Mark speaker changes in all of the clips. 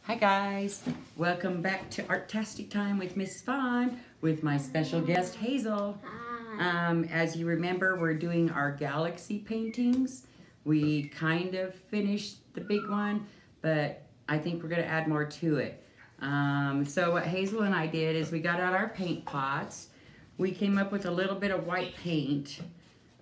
Speaker 1: Hi guys, welcome back to Art-Tastic time with Ms.Fawn with my special guest Hazel. As you remember, we're doing our galaxy paintings. We kind of finished the big one, but I think we're going to add more to it. So what Hazel and I did is we got out our paint pots. We came up with a little bit of white paint.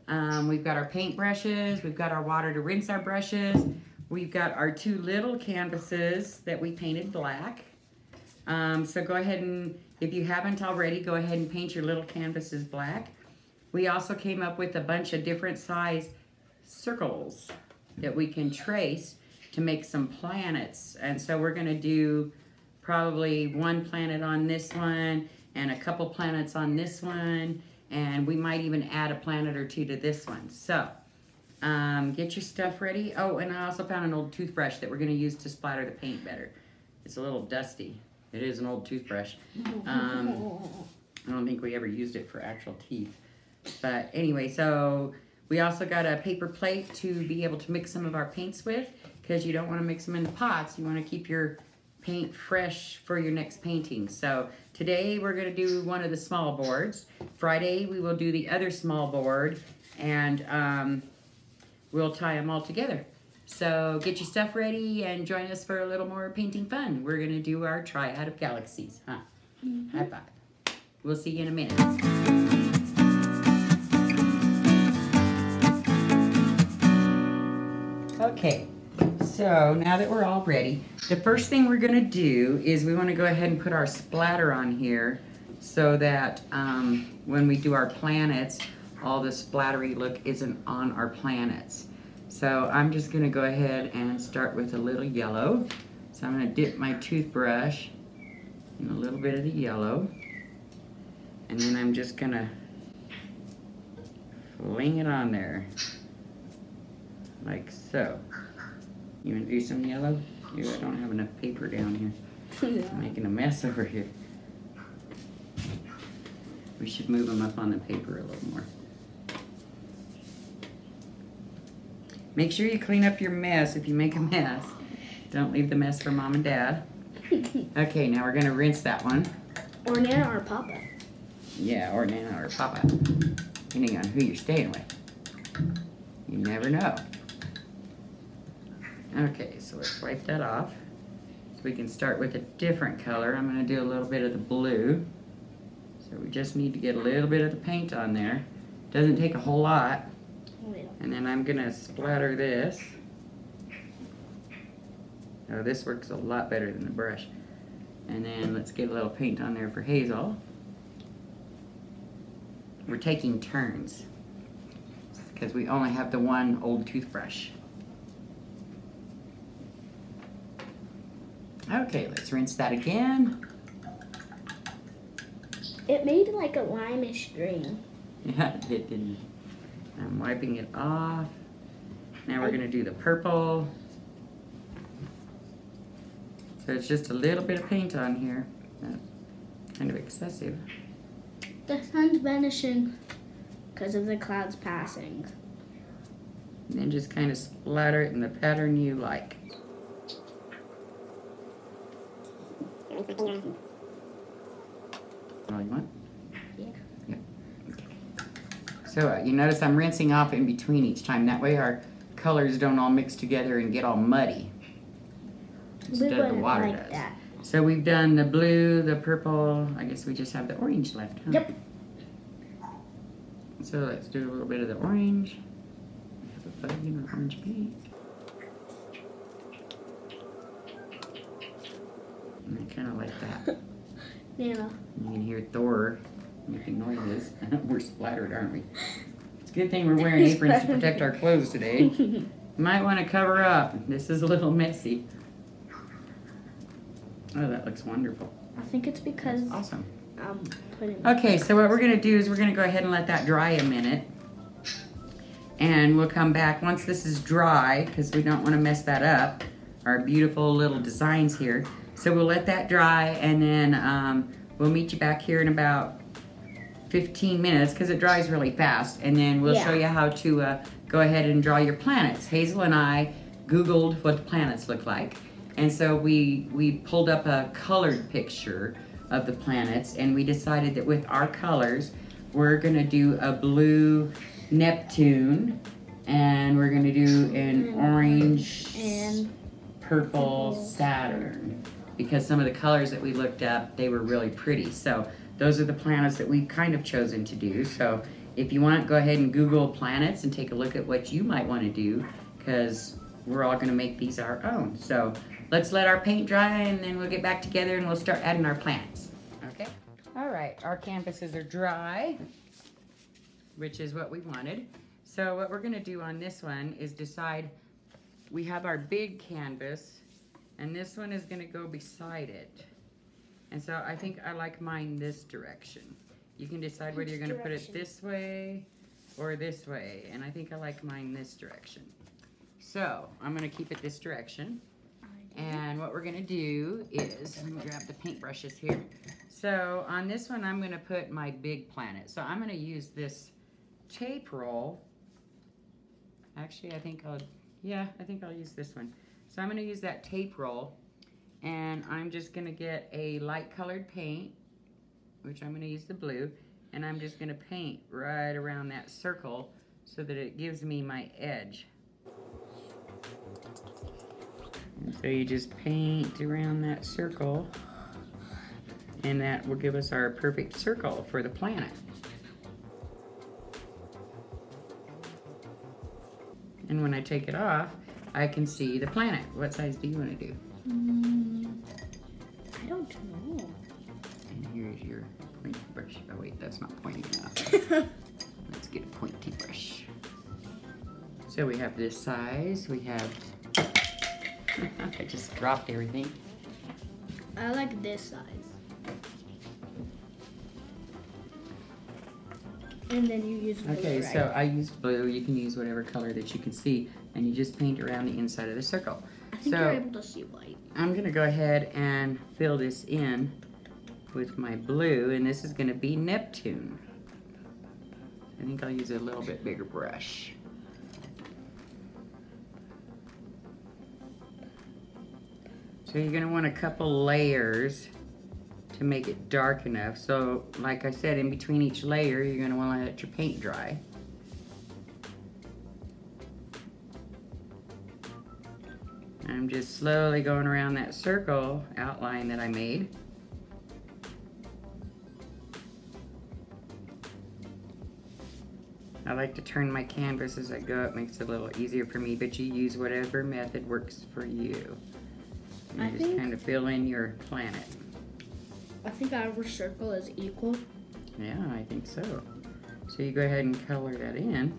Speaker 1: We've got our paint brushes, we've got our water to rinse our brushes. We've got our two little canvases that we painted black. So go ahead and, if you haven't already, go ahead and paint your little canvases black. We also came up with a bunch of different size circles that we can trace to make some planets. And so we're gonna do probably one planet on this one and a couple planets on this one. And we might even add a planet or two to this one. So. Get your stuff ready. Oh, and I also found an old toothbrush that we're going to use to splatter the paint better. It's a little dusty. It is an old toothbrush. I don't think we ever used it for actual teeth. But anyway, so we also got a paper plate to be able to mix some of our paints with, because you don't want to mix them in the pots. You want to keep your paint fresh for your next painting. So today we're going to do one of the small boards. Friday we will do the other small board, and we'll tie them all together. So get your stuff ready and join us for a little more painting fun. We're gonna do our Triad of Galaxies, huh? High five. We'll see you in a minute. Okay, so now that we're all ready, the first thing we're gonna do is we wanna go ahead and put our splatter on here so that when we do our planets, all the splattery look isn't on our planets. So I'm just gonna go ahead and start with a little yellow. So I'm gonna dip my toothbrush in a little bit of the yellow. And then I'm just gonna fling it on there, like so. You wanna do some yellow? I don't have enough paper down here. Yeah. I'm making a mess over here. We should move them up on the paper a little more. Make sure you clean up your mess if you make a mess. Don't leave the mess for Mom and Dad. Okay, now we're gonna rinse that one.
Speaker 2: Or Nana or Papa.
Speaker 1: Yeah, or Nana or Papa, depending on who you're staying with. You never know. Okay, so let's wipe that off. So we can start with a different color. I'm gonna do a little bit of the blue. So we just need to get a little bit of the paint on there. Doesn't take a whole lot. And then I'm gonna splatter this. Oh, this works a lot better than the brush. And then let's get a little paint on there for Hazel. We're taking turns because we only have the one old toothbrush. Okay, let's rinse that again.
Speaker 2: It made like a limeish green.
Speaker 1: Yeah, it didn't. I'm wiping it off. Now we're gonna do the purple. So it's just a little bit of paint on here. Kind of excessive.
Speaker 2: The sun's vanishing because of the clouds passing.
Speaker 1: And then just kind of splatter it in the pattern you like. All you want?
Speaker 2: Yeah.
Speaker 1: Yeah. Okay. So you notice I'm rinsing off in between each time. That way our colors don't all mix together and get all muddy. Instead of the water does. That. So we've done the blue, the purple. I guess we just have the orange left, huh?
Speaker 2: Yep.
Speaker 1: So let's do a little bit of the orange. Have a bug in our orange paint. And I kind of like that.
Speaker 2: Yeah.
Speaker 1: You can hear Thor making noises. We're splattered, aren't we? It's a good thing we're wearing aprons to protect our clothes today. You might want to cover up. This is a little messy. Oh, that looks wonderful.
Speaker 2: I think it's because
Speaker 1: that's awesome.
Speaker 2: Okay,
Speaker 1: so what we're going to do is we're going to go ahead and let that dry a minute. And we'll come back once this is dry, because we don't want to mess that up. Our beautiful little designs here. So we'll let that dry, and then we'll meet you back here in about 15 minutes, because it dries really fast. And then we'll show you how to go ahead and draw your planets. Hazel and I Googled what the planets look like. And so we pulled up a colored picture of the planets, and we decided that with our colors, we're gonna do a blue Neptune, and we're gonna do an orange and purple Saturn, because some of the colors that we looked up, they were really pretty. So those are the planets that we've kind of chosen to do. So if you want, go ahead and Google planets and take a look at what you might want to do, because we're all gonna make these our own. So let's let our paint dry, and then we'll get back together and we'll start adding our planets. Okay? All right, our canvases are dry, which is what we wanted. So what we're gonna do on this one is decide, we have our big canvas, and this one is gonna go beside it. And so I think I like mine this direction. You can decide whether you're gonna put it this way or this way, and I think I like mine this direction. So I'm gonna keep it this direction. And what we're gonna do is, let me grab the paintbrushes here. So on this one, I'm gonna put my big planet. So I'm gonna use this tape roll. Actually, I think I'll use this one. So I'm gonna use that tape roll, and I'm just gonna get a light colored paint, which I'm gonna use the blue, and I'm just gonna paint right around that circle so that it gives me my edge. And so you just paint around that circle, and that will give us our perfect circle for the planet. And when I take it off, I can see the planet. What size do you want to do?
Speaker 2: I don't know.
Speaker 1: And here's your pointy brush. Oh wait, that's not pointy enough. Let's get a pointy brush. So we have this size, we have I just dropped everything.
Speaker 2: I like this size. And then you use blue,
Speaker 1: okay,
Speaker 2: right?
Speaker 1: so I used blue. You can use whatever color that you can see, and you just paint around the inside of the circle.
Speaker 2: I think you're able to see white.
Speaker 1: I'm gonna go ahead and fill this in with my blue, and this is gonna be Neptune. I think I'll use a little bit bigger brush. So you're gonna want a couple layers to make it dark enough. So like I said, in between each layer, you're gonna wanna let your paint dry. I'm just slowly going around that circle outline that I made. I like to turn my canvas as I go. It makes it a little easier for me, but you use whatever method works for you. And just kind of fill in your planet.
Speaker 2: I think our circle is equal.
Speaker 1: Yeah, I think so. So you go ahead and color that in.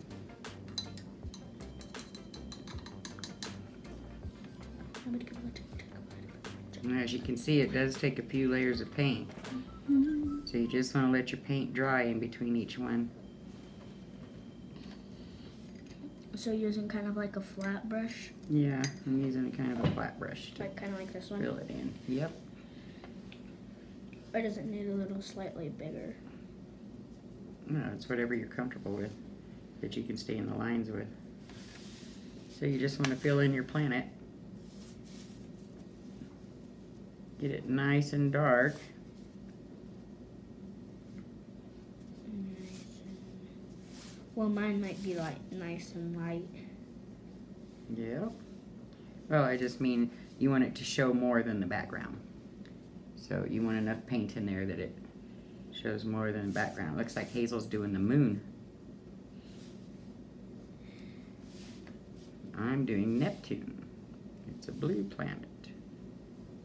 Speaker 1: And as you can see, it does take a few layers of paint. So you just want to let your paint dry in between each one.
Speaker 2: So using kind of like a flat brush?
Speaker 1: Yeah, I'm using kind of a flat brush to
Speaker 2: kind of like this one?
Speaker 1: fill it in. Yep.
Speaker 2: Or does it need a little slightly bigger?
Speaker 1: No, it's whatever you're comfortable with, that you can stay in the lines with. So you just want to fill in your planet. Get it nice and dark.
Speaker 2: Well, mine might be like nice and light.
Speaker 1: Yep. Well, I just mean you want it to show more than the background. So you want enough paint in there that it shows more than the background. Looks like Hazel's doing the moon. I'm doing Neptune. It's a blue planet,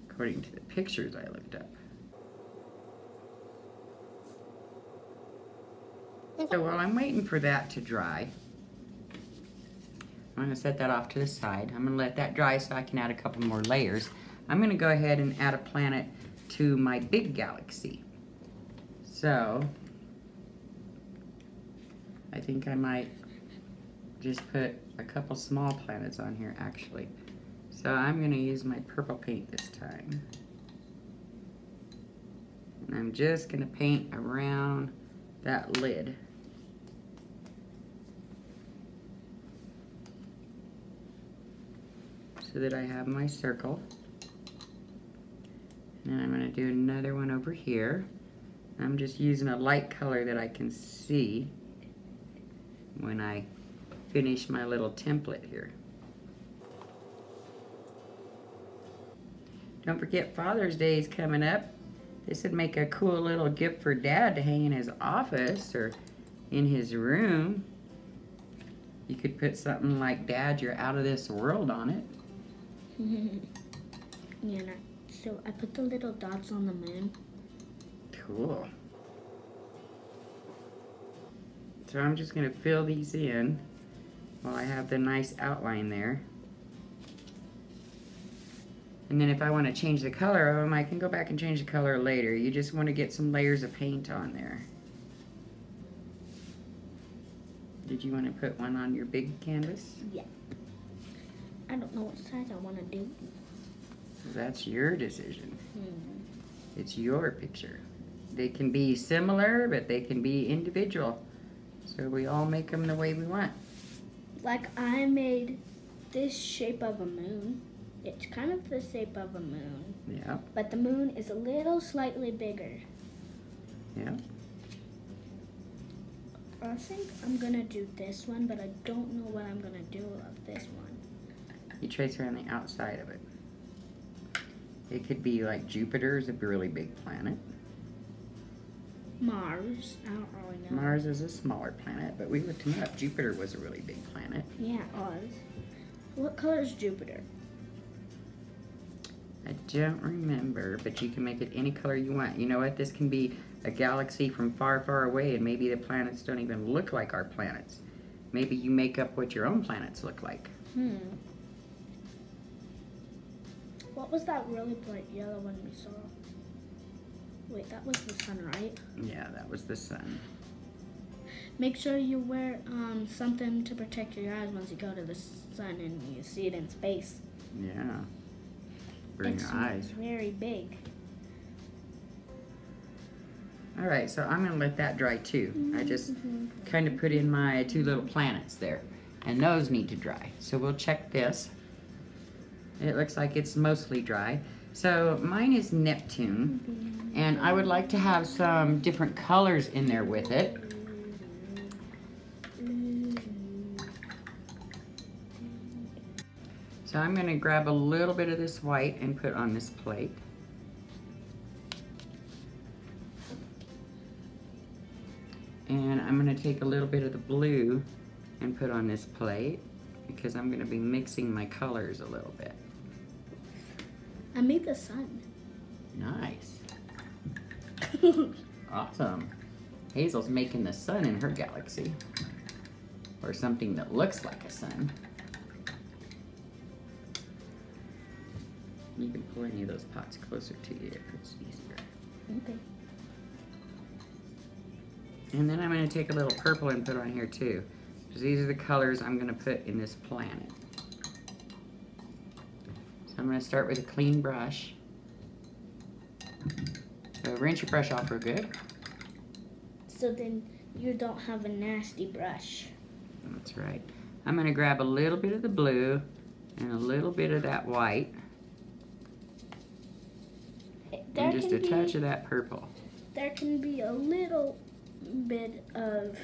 Speaker 1: according to the pictures I looked up. So while I'm waiting for that to dry, I'm going to set that off to the side. I'm going to let that dry so I can add a couple more layers. I'm going to go ahead and add a planet to my big galaxy. So I think I might just put a couple small planets on here actually. So I'm going to use my purple paint this time. And I'm just going to paint around that lid. So that I have my circle. And I'm going to do another one over here. I'm just using a light color that I can see when I finish my little template here. Don't forget Father's Day is coming up. This would make a cool little gift for Dad to hang in his office or in his room. You could put something like, Dad, you're out of this world on it.
Speaker 2: Yeah, so I put the little dots on the moon.
Speaker 1: Cool. So I'm just going to fill these in while I have the nice outline there. And then if I want to change the color of them, I can go back and change the color later. You just want to get some layers of paint on there. Did you want to put one on your big canvas?
Speaker 2: Yeah. I don't know what size I want to do.
Speaker 1: That's your decision. It's your picture. They can be similar, but they can be individual. So we all make them the way we want.
Speaker 2: Like I made this shape of a moon. It's kind of the shape of a moon.
Speaker 1: Yeah.
Speaker 2: But the moon is a little slightly bigger.
Speaker 1: Yeah.
Speaker 2: I think I'm gonna do this one, but I don't know what I'm gonna do of this one.
Speaker 1: You trace around the outside of it. It could be like Jupiter is a really big planet.
Speaker 2: Mars, I don't really know.
Speaker 1: Mars is a smaller planet, but we looked him up. Jupiter was a really big planet.
Speaker 2: Yeah, it was. What color is Jupiter?
Speaker 1: I don't remember, but you can make it any color you want. You know what? This can be a galaxy from far, far away, and maybe the planets don't even look like our planets. Maybe you make up what your own planets look like.
Speaker 2: What was that really bright yellow one we saw? Wait, that was the sun, right?
Speaker 1: Yeah, that was the sun.
Speaker 2: Make sure you wear something to protect your eyes once you go to the sun and you see it in space.
Speaker 1: Yeah. Bring your eyes.
Speaker 2: It's very big.
Speaker 1: All right, so I'm gonna let that dry too. I just kind of put in my two little planets there, and those need to dry. So we'll check this. It looks like it's mostly dry. So mine is Neptune, and I would like to have some different colors in there with it. So I'm gonna grab a little bit of this white and put on this plate. And I'm gonna take a little bit of the blue and put on this plate because I'm gonna be mixing my colors a little bit.
Speaker 2: I made the sun.
Speaker 1: Nice. Awesome. Hazel's making the sun in her galaxy. Or something that looks like a sun. You can pull any of those pots closer to you if it's easier.
Speaker 2: Okay.
Speaker 1: And then I'm going to take a little purple and put on here too. Because these are the colors I'm going to put in this planet. So I'm going to start with a clean brush. So rinse your brush off real good.
Speaker 2: So then you don't have a nasty brush.
Speaker 1: That's right. I'm going to grab a little bit of the blue and a little bit of that white. And just a touch of that purple.
Speaker 2: There can be a little bit of...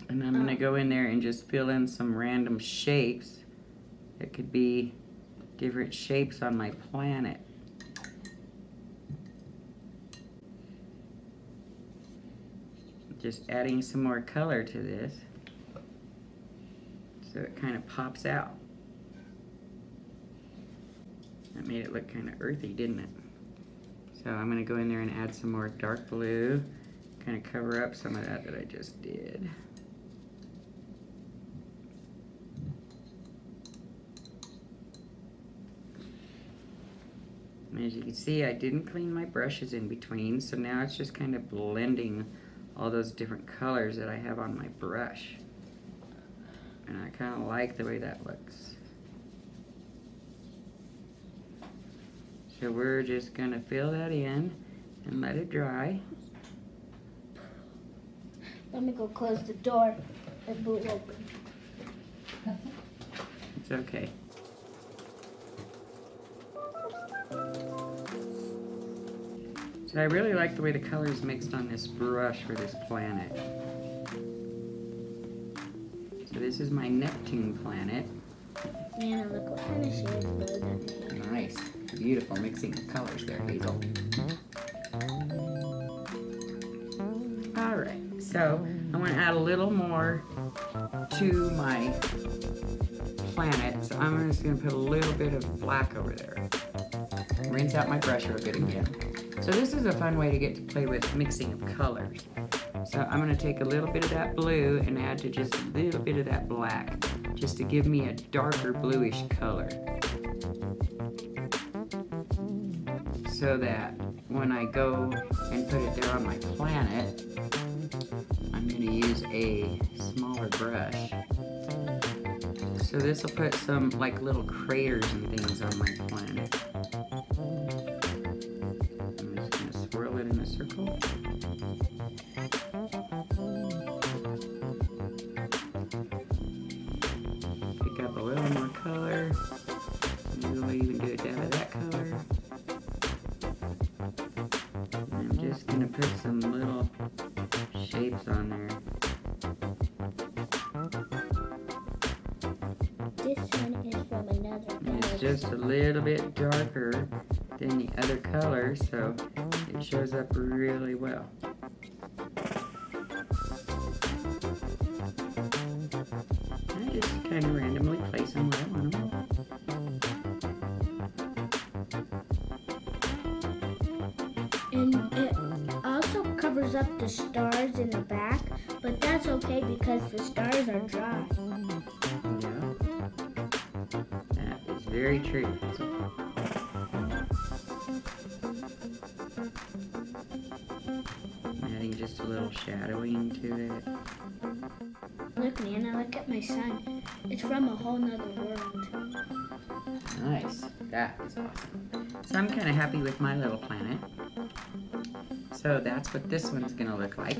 Speaker 1: And I'm going to go in there and just fill in some random shapes. It could be different shapes on my planet. Just adding some more color to this so it kind of pops out. That made it look kind of earthy, didn't it? So I'm going to go in there and add some more dark blue, kind of cover up some of that I just did. And as you can see, I didn't clean my brushes in between, so now it's just kind of blending all those different colors that I have on my brush. And I kind of like the way that looks. So we're just going to fill that in and let it dry.
Speaker 2: Let me go close the door. It blew open.
Speaker 1: It's okay. So I really like the way the colors mixed on this brush for this planet. So this is my Neptune planet.
Speaker 2: Nana, look what kind of shades blue that made.
Speaker 1: Nice. Beautiful mixing of colors there, Hazel. Alright, so I want to add a little more to my planet. So I'm just going to put a little bit of black over there. Rinse out my brush real good again. So this is a fun way to get to play with mixing of colors. So I'm going to take a little bit of that blue and add to just a little bit of that black, just to give me a darker bluish color. So that when I go and put it there on my planet, I'm going to use a smaller brush. So this will put some like little craters and things on my planet. I'm just going to swirl it in a circle. Pick up a little more color. We'll even do a dab of that color. And I'm just going to put some little shapes on there.
Speaker 2: This one is from another
Speaker 1: And it's just a little bit darker than the other color, so it shows up really well. I just kind of randomly place them where I want them.
Speaker 2: And it also covers up the stars in the back, but that's okay because the stars are dry.
Speaker 1: Yeah, that is very true. Adding just a little shadowing to it.
Speaker 2: Look, Nana, look at my sun. It's from a whole nother world.
Speaker 1: Nice. That is awesome. So I'm kind of happy with my little planet. So that's what this one's going to look like.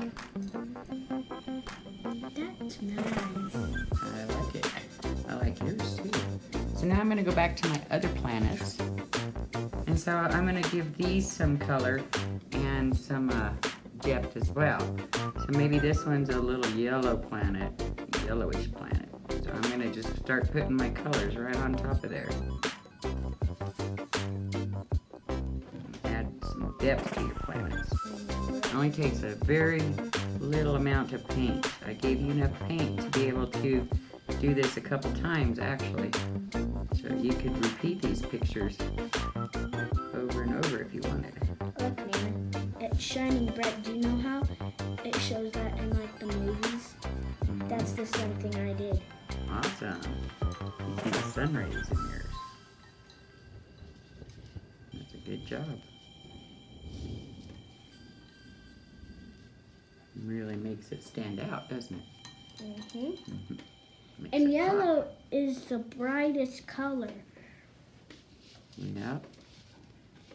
Speaker 2: That's nice.
Speaker 1: I like it. I like yours too. So now I'm going to go back to my other planets. And so I'm going to give these some color and some depth as well. So maybe this one's a little yellow planet, yellowish planet. So I'm going to just start putting my colors right on top of there. Add some depth to your planets. It only takes a very little amount of paint. I gave you enough paint to be able to do this a couple times actually. So you could repeat these pictures over and over if you wanted.
Speaker 2: Look, Nana, it's shining bright. Do you know how it shows that in like the movies? That's the same thing I did.
Speaker 1: Awesome. You see the sun rays in yours. That's a good job. Really makes it stand out, doesn't it?
Speaker 2: Mm-hmm.
Speaker 1: Makes
Speaker 2: And
Speaker 1: it
Speaker 2: yellow is the brightest color.
Speaker 1: Yep.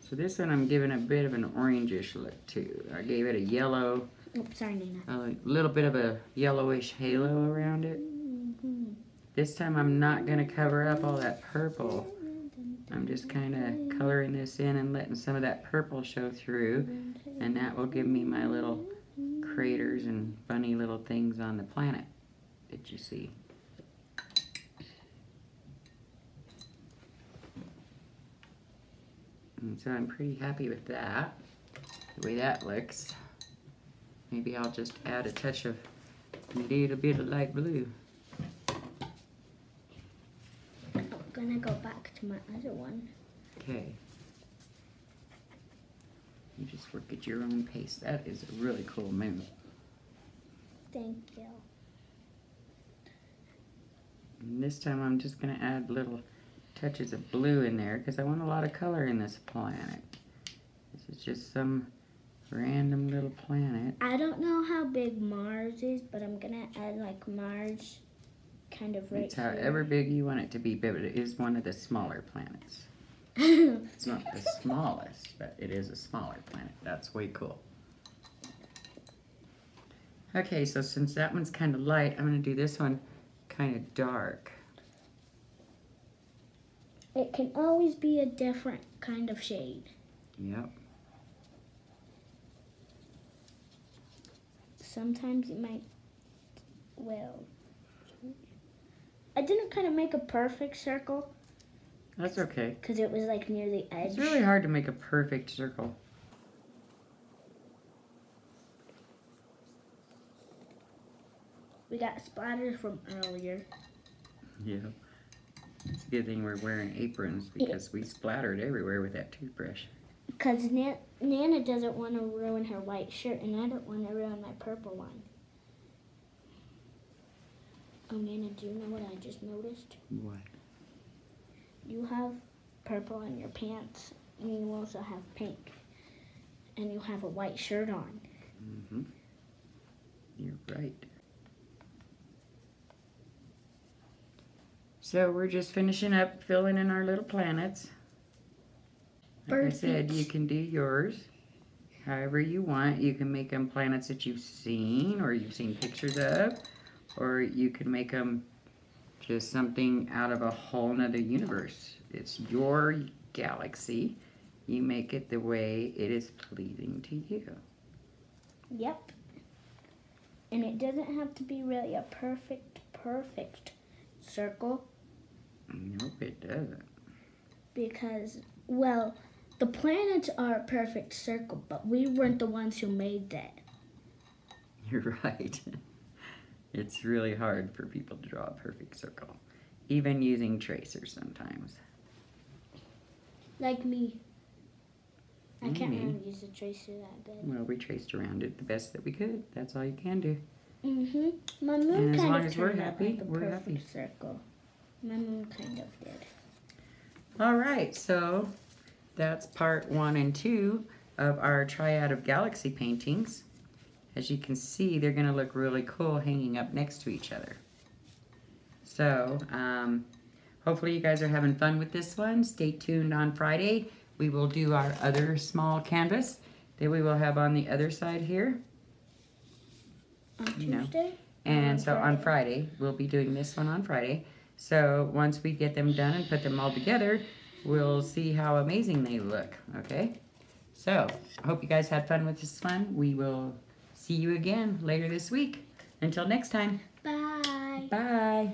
Speaker 1: So this one I'm giving a bit of an orangish look too. I gave it a yellow,
Speaker 2: Oops, sorry, Nana.
Speaker 1: a little bit of a yellowish halo around it. This time I'm not going to cover up all that purple. I'm just kind of coloring this in and letting some of that purple show through. And that will give me my little craters and funny little things on the planet that you see. And so I'm pretty happy with that, the way that looks. Maybe I'll just add a touch of a little bit of light blue.
Speaker 2: I'm gonna go back to my other one.
Speaker 1: Okay. You just work at your own pace. That is a really cool moon.
Speaker 2: Thank you.
Speaker 1: And this time I'm just going to add little touches of blue in there because I want a lot of color in this planet. This is just some random little planet.
Speaker 2: I don't know how big Mars is, but I'm gonna add like Mars kind of right
Speaker 1: It's however big you want it to be, but it is one of the smaller planets.
Speaker 2: here.
Speaker 1: It's not the smallest, but it is a smaller planet. That's way cool. Okay, so since that one's kind of light, I'm going to do this one kind of dark.
Speaker 2: It can always be a different kind of shade.
Speaker 1: Yep.
Speaker 2: sometimes you might, well, I didn't kind of make a perfect circle.
Speaker 1: That's okay.
Speaker 2: Because it was like near the edge.
Speaker 1: It's really hard to make a perfect circle.
Speaker 2: We got splatters from earlier.
Speaker 1: Yeah. It's a good thing we're wearing aprons because we splattered everywhere with that toothbrush.
Speaker 2: Because Nana doesn't want to ruin her white shirt, and I don't want to ruin my purple one. Oh, Nana, do you know what I just noticed?
Speaker 1: What?
Speaker 2: You have purple on your pants, and you also have pink. And you have a white shirt on.
Speaker 1: Mm-hmm. You're right. So we're just finishing up filling in our little planets. Like I said, you can do yours however you want. You can make them planets that you've seen or you've seen pictures of, or you can make them just something out of a whole nother universe. It's your galaxy. You make it the way it is pleasing to you.
Speaker 2: Yep. And it doesn't have to be really a perfect circle.
Speaker 1: Nope, it doesn't.
Speaker 2: Because, well, the planets are a perfect circle, but we weren't the ones who made that.
Speaker 1: You're right. It's really hard for people to draw a perfect circle, even using tracers sometimes.
Speaker 2: Like me. I can't really use a tracer that good.
Speaker 1: Well, we traced around it the best that we could. That's all you can do.
Speaker 2: Mm-hmm. My moon
Speaker 1: And as
Speaker 2: kind
Speaker 1: long
Speaker 2: of
Speaker 1: as we're
Speaker 2: turned out
Speaker 1: happy,
Speaker 2: like a
Speaker 1: we're
Speaker 2: perfect
Speaker 1: happy.
Speaker 2: circle. My moon kind of did.
Speaker 1: All right, so that's part 1 and 2 of our Triad of Galaxy paintings. As you can see, they're going to look really cool hanging up next to each other. So, hopefully you guys are having fun with this one. Stay tuned on Friday. We will do our other small canvas that we will have on the other side here.
Speaker 2: On Tuesday?
Speaker 1: And so on Friday, we'll be doing this one on Friday. So once we get them done and put them all together, we'll see how amazing they look, okay? So, I hope you guys had fun with this one. We will see you again later this week. Until next time.
Speaker 2: Bye.
Speaker 1: Bye.